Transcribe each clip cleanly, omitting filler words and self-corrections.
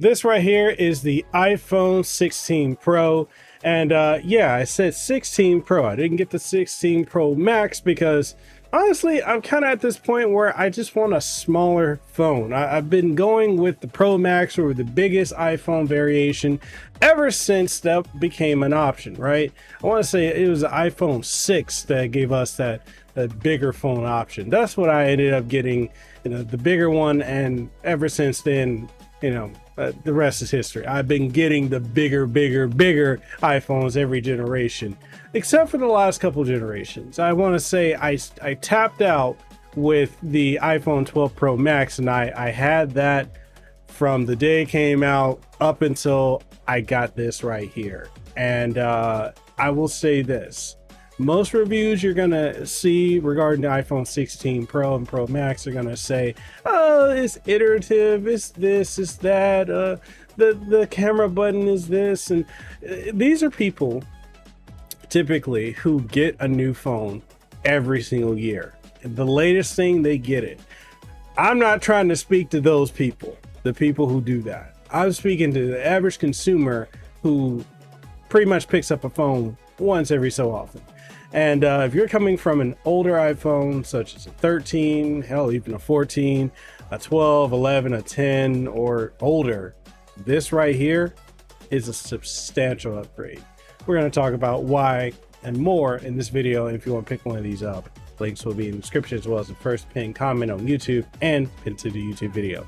This right here is the iPhone 16 Pro. And yeah, I said 16 Pro. I didn't get the 16 Pro Max because honestly, I'm kind of at this point where I just want a smaller phone. I've been going with the Pro Max or the biggest iPhone variation ever since that became an option, right? I want to say it was the iPhone 6 that gave us that bigger phone option. That's what I ended up getting, the bigger one. And ever since then, the rest is history. I've been getting the bigger iPhones every generation, except for the last couple generations. I want to say I tapped out with the iPhone 12 Pro Max, and I had that from the day it came out up until I got this right here. And I will say this. Most reviews you're going to see regarding the iPhone 16 Pro and Pro Max are going to say, oh, it's iterative, it's this, it's that, the camera button is this. And these are people typically who get a new phone every single year. The latest thing, they get it. I'm not trying to speak to those people, the people who do that. I'm speaking to the average consumer who pretty much picks up a phone once every so often. And if you're coming from an older iPhone, such as a 13, hell, even a 14, a 12, 11, a 10, or older, this right here is a substantial upgrade. We're going to talk about why and more in this video. And if you want to pick one of these up, links will be in the description, as well as the first pinned comment on YouTube and pinned to the YouTube video.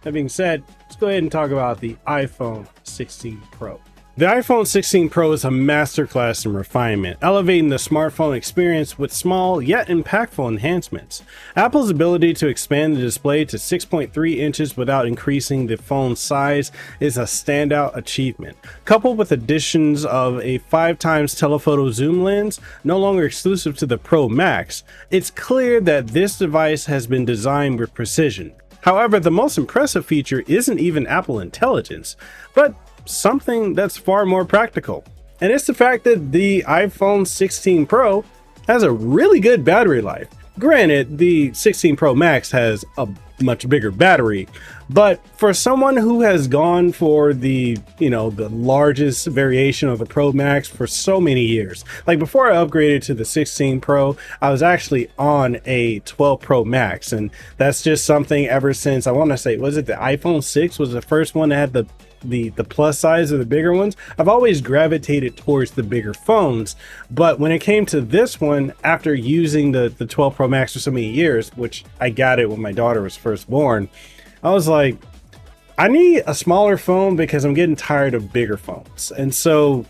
That being said, let's go ahead and talk about the iPhone 16 Pro. The iPhone 16 Pro is a masterclass in refinement, elevating the smartphone experience with small yet impactful enhancements. Apple's ability to expand the display to 6.3 inches without increasing the phone's size is a standout achievement. Coupled with additions of a 5x telephoto zoom lens, no longer exclusive to the Pro Max, it's clear that this device has been designed with precision. However, the most impressive feature isn't even Apple Intelligence, but something that's far more practical. And it's the fact that the iPhone 16 Pro has a really good battery life. Granted, the 16 Pro Max has a much bigger battery, but for someone who has gone for the largest variation of the Pro Max for so many years, like before I upgraded to the 16 Pro, I was actually on a 12 Pro Max, and that's just something ever since, I want to say, was it the iPhone 6 was the first one that had the plus size of the bigger ones? I've always gravitated towards the bigger phones, but when it came to this one, after using the 12 Pro Max for so many years, which I got it when my daughter was first born, I was like, I need a smaller phone because I'm getting tired of bigger phones. And so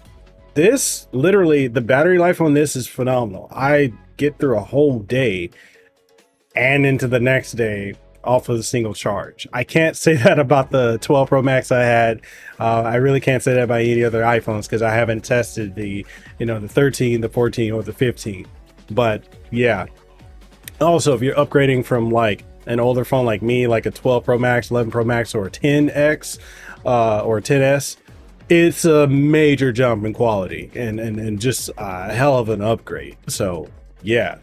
this, literally, the battery life on this is phenomenal. I get through a whole day and into the next day off of a single charge. I can't say that about the 12 Pro Max I had. I really can't say that about any other iPhones because I haven't tested the 13, the 14, or the 15. But yeah. Also, if you're upgrading from like an older phone like me, like a 12 Pro Max, 11 Pro Max, or a 10X or a 10S, it's a major jump in quality and just a hell of an upgrade. So yeah,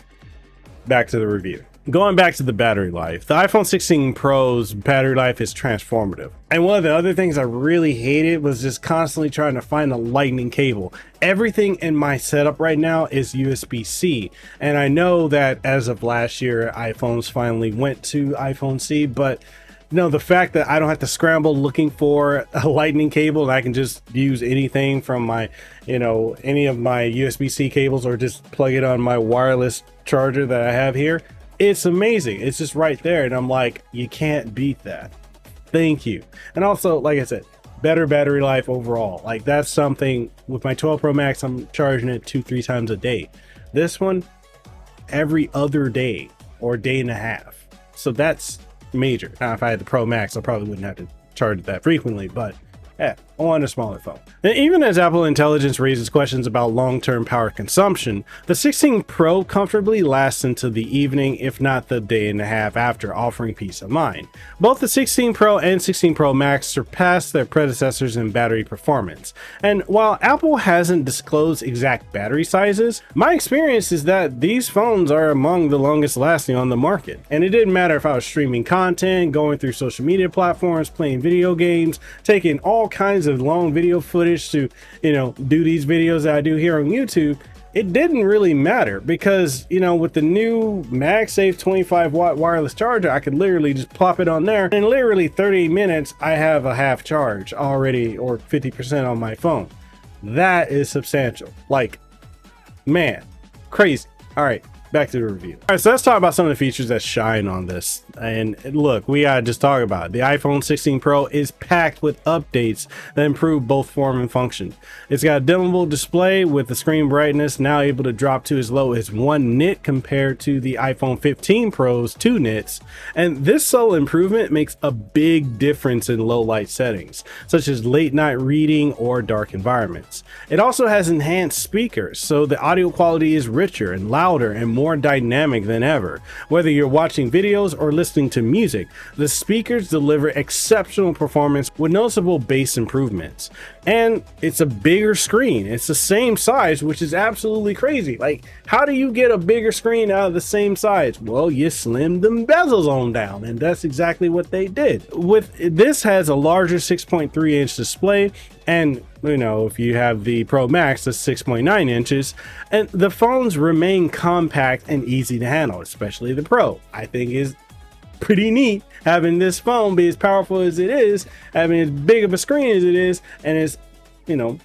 back to the review. Going back to the battery life, the iPhone 16 Pro's battery life is transformative. And one of the other things I really hated was just constantly trying to find a lightning cable. Everything in my setup right now is USB-C. And I know that as of last year, iPhones finally went to iPhone C, but the fact that I don't have to scramble looking for a lightning cable and I can just use anything from my, any of my USB-C cables or just plug it on my wireless charger that I have here. It's amazing. It's just right there. And I'm like, you can't beat that. Thank you. And also, like I said, better battery life overall. Like that's something with my 12 Pro Max, I'm charging it 2-3 times a day. This one, every other day or day and a half. So that's major. Now, if I had the Pro Max, I probably wouldn't have to charge it that frequently, but I want a smaller phone. And even as Apple Intelligence raises questions about long-term power consumption, the 16 Pro comfortably lasts into the evening, if not the day and a half after, offering peace of mind. Both the 16 Pro and 16 Pro Max surpassed their predecessors in battery performance. And while Apple hasn't disclosed exact battery sizes, my experience is that these phones are among the longest lasting on the market. And it didn't matter if I was streaming content, going through social media platforms, playing video games, taking all kinds of long video footage to, do these videos that I do here on YouTube. It didn't really matter because, with the new MagSafe 25-watt wireless charger, I could literally just plop it on there. In literally 30 minutes, I have a half charge already, or 50% on my phone. That is substantial. Like, man, crazy. All right, back to the review. All right, so let's talk about some of the features that shine on this. And look, we gotta just talk about it. The iPhone 16 Pro is packed with updates that improve both form and function. It's got a dimmable display with the screen brightness now able to drop to as low as 1 nit compared to the iPhone 15 Pro's 2 nits. And this subtle improvement makes a big difference in low light settings, such as late night reading or dark environments. It also has enhanced speakers, so the audio quality is richer and louder and more dynamic than ever. Whether you're watching videos or listening to music, the speakers deliver exceptional performance with noticeable bass improvements. And it's a bigger screen. It's the same size, which is absolutely crazy. Like, how do you get a bigger screen out of the same size? Well, you slim them bezels on down, and that's exactly what they did. With this has a larger 6.3-inch display, and if you have the Pro Max, that's 6.9 inches, and the phones remain compact and easy to handle, especially the Pro. I think is pretty neat having this phone be as powerful as it is, having as big of a screen as it is, and it's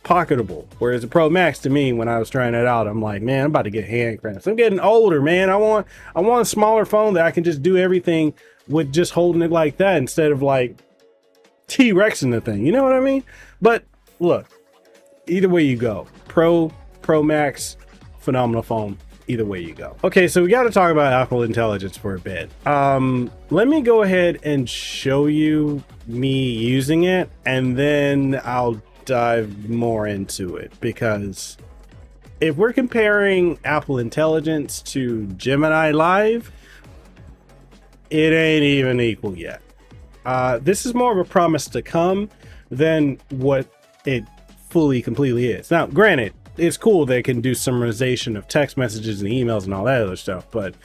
pocketable. Whereas the Pro Max, to me, when I was trying it out, I'm like, man, I'm about to get hand cramps. I'm getting older, man. I want a smaller phone that I can just do everything with, just holding it like that instead of like T-Rexing the thing. You know what I mean? But look, either way you go, Pro Max, phenomenal phone. Either way you go. Okay, so we got to talk about Apple Intelligence for a bit. Let me go ahead and show you me using it, and then I'll dive more into it, because if we're comparing Apple Intelligence to Gemini Live, it ain't even equal yet. This is more of a promise to come than what it completely is. Now, granted, it's cool they can do summarization of text messages and emails and all that other stuff, but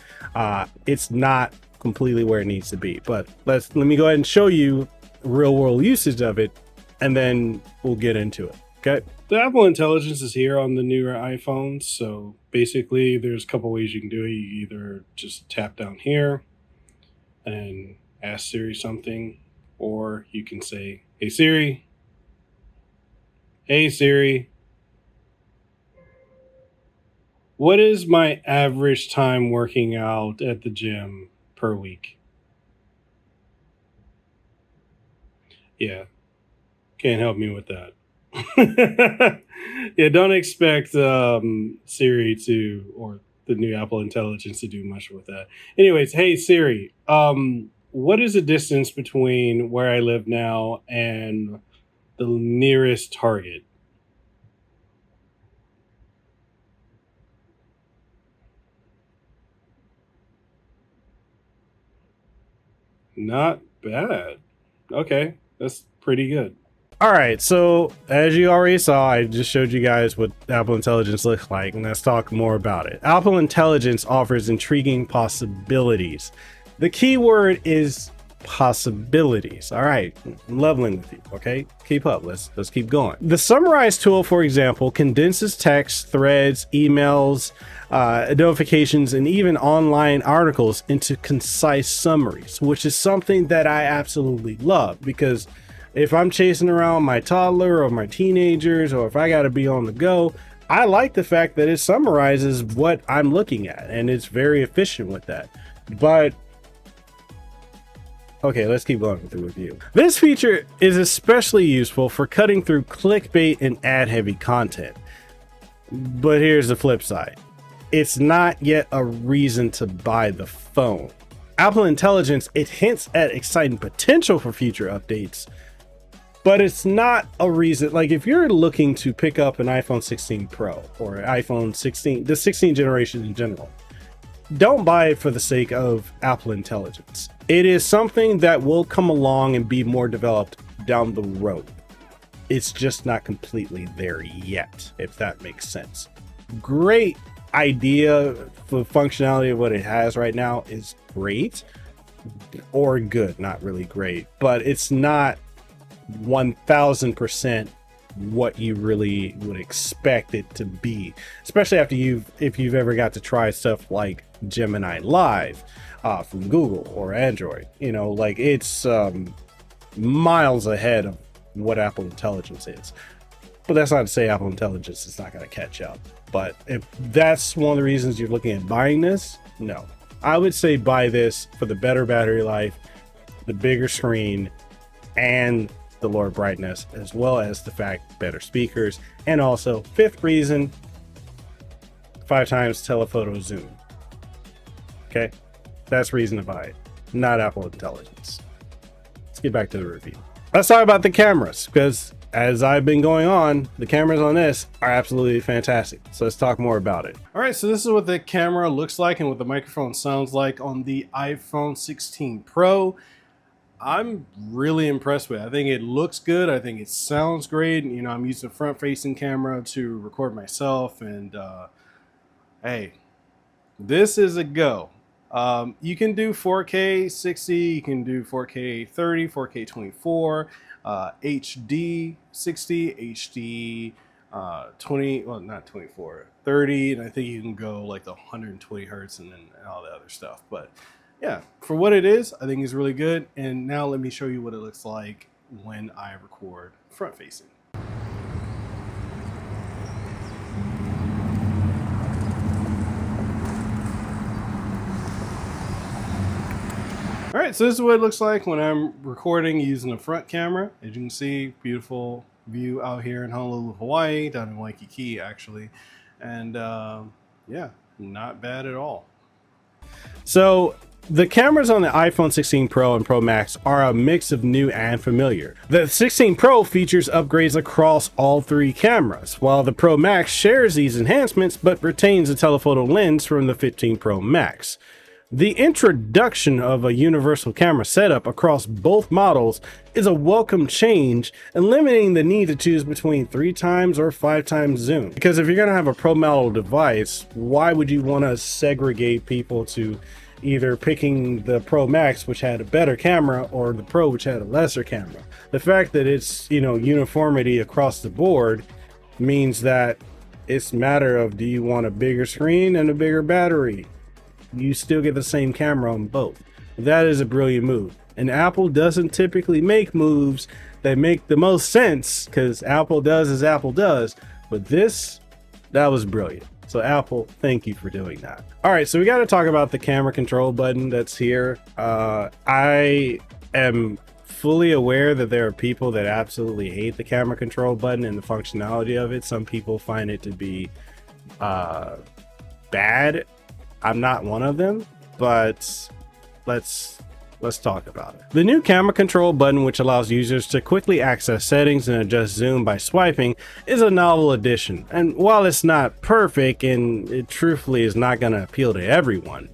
it's not completely where it needs to be. But let me go ahead and show you real world usage of it, and then we'll get into it. Okay, the Apple Intelligence is here on the newer iPhones. So basically there's a couple ways you can do it. You either just tap down here and ask Siri something, or you can say, hey Siri, what is my average time working out at the gym per week? Yeah, can't help me with that. Yeah, don't expect Siri or the new Apple Intelligence to do much with that. Anyways, hey Siri, what is the distance between where I live now and the nearest Target? Not bad. Okay, that's pretty good. All right, so as you already saw, I just showed you guys what Apple Intelligence looks like, and let's talk more about it. Apple Intelligence offers intriguing possibilities. The key word is possibilities. All right, I'm leveling with you. Okay, keep up. Let's keep going. The summarize tool, for example, condenses text, threads, emails, notifications, and even online articles into concise summaries, which is something that I absolutely love, because if I'm chasing around my toddler or my teenagers, or if I got to be on the go, I like the fact that it summarizes what I'm looking at, and it's very efficient with that. But okay, let's keep going through with you. This feature is especially useful for cutting through clickbait and ad-heavy content. But here's the flip side. It's not yet a reason to buy the phone. Apple Intelligence, it hints at exciting potential for future updates, but it's not a reason. Like if you're looking to pick up an iPhone 16 Pro or iPhone 16, the 16 generation in general, don't buy it for the sake of Apple Intelligence. It is something that will come along and be more developed down the road. It's just not completely there yet, if that makes sense. Great idea for functionality of what it has right now is great or good, not really great, but it's not 1000% what you really would expect it to be, especially after if you've ever got to try stuff like Gemini Live from Google or Android. You know, like it's miles ahead of what Apple Intelligence is. But that's not to say Apple Intelligence is not going to catch up. But if that's one of the reasons you're looking at buying this, no. I would say buy this for the better battery life, the bigger screen, and the lower brightness, as well as the fact better speakers. And also, fifth reason, 5 times telephoto zoom. Okay, that's reason to buy it, not Apple Intelligence. Let's get back to the review. Let's talk about the cameras, because as I've been going on, the cameras on this are absolutely fantastic. So let's talk more about it. All right, so this is what the camera looks like and what the microphone sounds like on the iPhone 16 Pro. I'm really impressed with it. I think it looks good. I think it sounds great. You know, I'm using a front-facing camera to record myself, and hey, this is a go. You can do 4K 60, you can do 4K 30, 4K 24, HD 60, HD 20, well, not 24, 30, and I think you can go like the 120 hertz and then all the other stuff. But yeah, for what it is, I think it's really good. And now let me show you what it looks like when I record front facing. All right, so this is what it looks like when I'm recording using a front camera. As you can see, beautiful view out here in Honolulu, Hawaii, down in Waikiki, actually. And yeah, not bad at all. So the cameras on the iPhone 16 Pro and Pro Max are a mix of new and familiar. The 16 Pro features upgrades across all 3 cameras, while the Pro Max shares these enhancements but retains the telephoto lens from the 15 Pro Max. The introduction of a universal camera setup across both models is a welcome change, eliminating the need to choose between 3 times or 5 times zoom. Because if you're going to have a Pro model device, why would you want to segregate people to either picking the Pro Max, which had a better camera, or the Pro, which had a lesser camera? The fact that it's, you know, uniformity across the board means that it's a matter of, do you want a bigger screen and a bigger battery? You still get the same camera on both. That is a brilliant move. And Apple doesn't typically make moves that make the most sense, because Apple does as Apple does. But that was brilliant. So Apple, thank you for doing that. All right, so we got to talk about the camera control button that's here. I am fully aware that there are people that absolutely hate the camera control button and the functionality of it. Some people find it to be bad. I'm not one of them, but let's talk about it. The new camera control button, which allows users to quickly access settings and adjust zoom by swiping, is a novel addition. And while it's not perfect, and it truthfully is not going to appeal to everyone,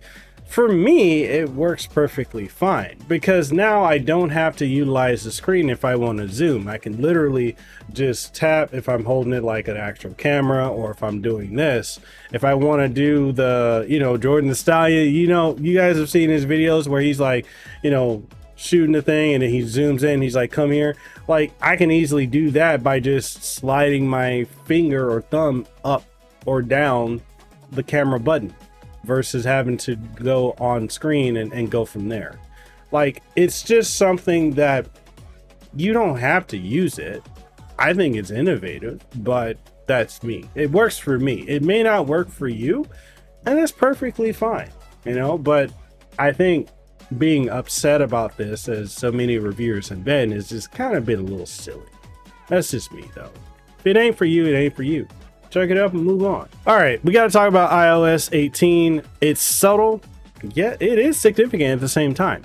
for me, it works perfectly fine, because now I don't have to utilize the screen if I want to zoom. I can literally just tap if I'm holding it like an actual camera, or if I'm doing this. If I want to do the, you know, Jordan the Stallion, you know, you guys have seen his videos where he's like, you know, shooting the thing and then he zooms in, he's like, come here. Like, I can easily do that by just sliding my finger or thumb up or down the camera button, versus having to go on screen and go from there. Like, it's just something that you don't have to use it. I think it's innovative, but that's me. It works for me. It may not work for you, and that's perfectly fine, you know, but I think being upset about this, as so many reviewers have been, is just kind of been a little silly. That's just me, though. If it ain't for you, it ain't for you. Check it up and move on. All right, we got to talk about iOS 18. It's subtle, yet it is significant at the same time.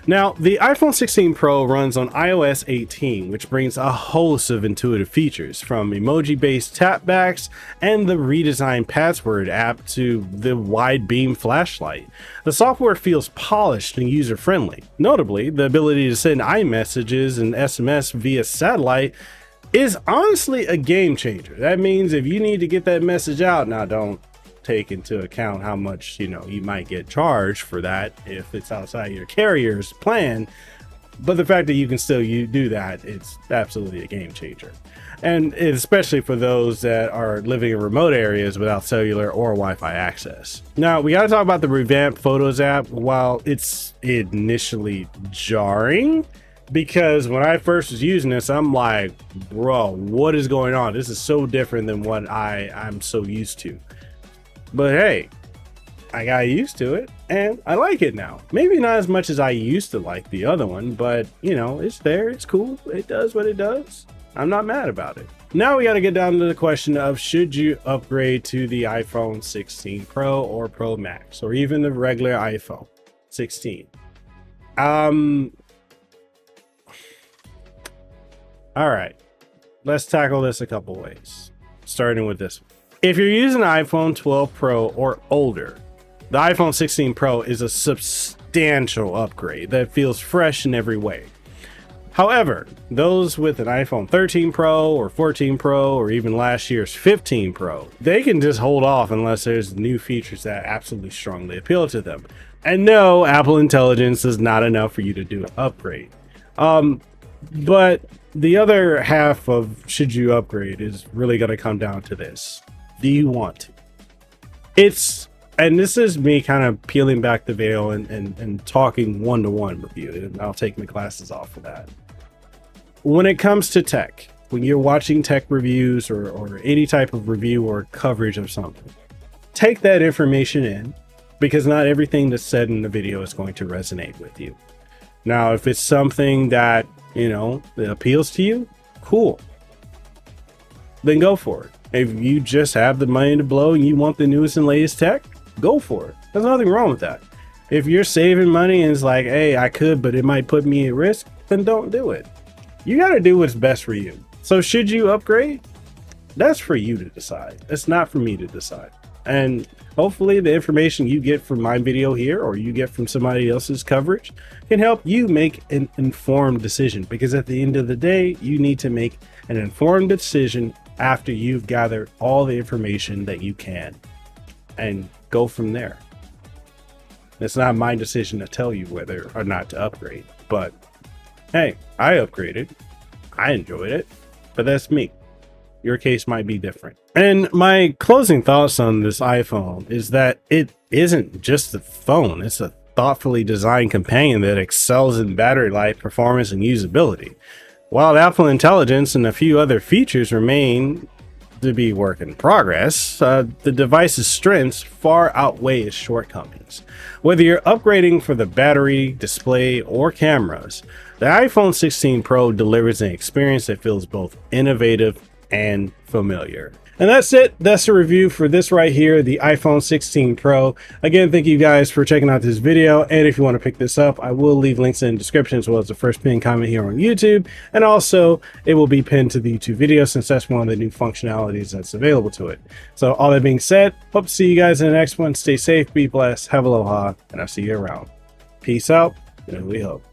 Now, the iPhone 16 Pro runs on iOS 18, which brings a host of intuitive features, from emoji-based tapbacks and the redesigned password app to the wide beam flashlight. The software feels polished and user-friendly. Notably, the ability to send iMessages and SMS via satellite is honestly a game changer. That means if you need to get that message out, now don't take into account how much you might get charged for that if it's outside your carrier's plan, but the fact that you can still do that, it's absolutely a game changer, and especially for those that are living in remote areas without cellular or Wi-Fi access. Now we got to talk about the revamped Photos app. While it's initially jarring, because when I first was using this, I'm like, bro, what is going on? This is so different than what I'm so used to. But hey, I got used to it and I like it now. Maybe not as much as I used to like the other one, but it's there, it's cool, it does what it does. I'm not mad about it. Now we got to get down to the question of, should you upgrade to the iPhone 16 Pro or Pro Max, or even the regular iPhone 16? All right, let's tackle this a couple ways, starting with this one. If you're using an iPhone 12 Pro or older, the iPhone 16 Pro is a substantial upgrade that feels fresh in every way. However, those with an iPhone 13 Pro or 14 Pro or even last year's 15 Pro, they can just hold off unless there's new features that absolutely strongly appeal to them. And no, Apple Intelligence is not enough for you to do an upgrade. But the other half of should you upgrade is really going to come down to this. Do you want to? And this is me kind of peeling back the veil and talking one-to-one with you, and I'll take my glasses off for that. When it comes to tech, when you're watching tech reviews or any type of review or coverage of something, take that information in, because not everything that's said in the video is going to resonate with you. Now, if it's something that, that appeals to you, cool. Then go for it. If you just have the money to blow and you want the newest and latest tech, go for it. There's nothing wrong with that. If you're saving money and it's like, hey, I could, but it might put me at risk, then don't do it. You got to do what's best for you. So should you upgrade? That's for you to decide. It's not for me to decide. And hopefully the information you get from my video here, or you get from somebody else's coverage, can help you make an informed decision. Because at the end of the day, you need to make an informed decision after you've gathered all the information that you can, and go from there. It's not my decision to tell you whether or not to upgrade, but hey, I upgraded. I enjoyed it, but that's me. Your case might be different. And my closing thoughts on this iPhone is that it isn't just a phone. It's a thoughtfully designed companion that excels in battery life, performance, and usability. While Apple Intelligence and a few other features remain to be work in progress, the device's strengths far outweigh its shortcomings. Whether you're upgrading for the battery, display, or cameras, the iPhone 16 Pro delivers an experience that feels both innovative and familiar. And that's it. That's the review for this right here, the iPhone 16 Pro. Again, thank you guys for checking out this video. And if you want to pick this up, I will leave links in the description, as well as the first pinned comment here on YouTube. And also, it will be pinned to the YouTube video, since that's one of the new functionalities that's available to it. So all that being said, hope to see you guys in the next one. Stay safe, be blessed, have aloha, and I'll see you around. Peace out, and we hope.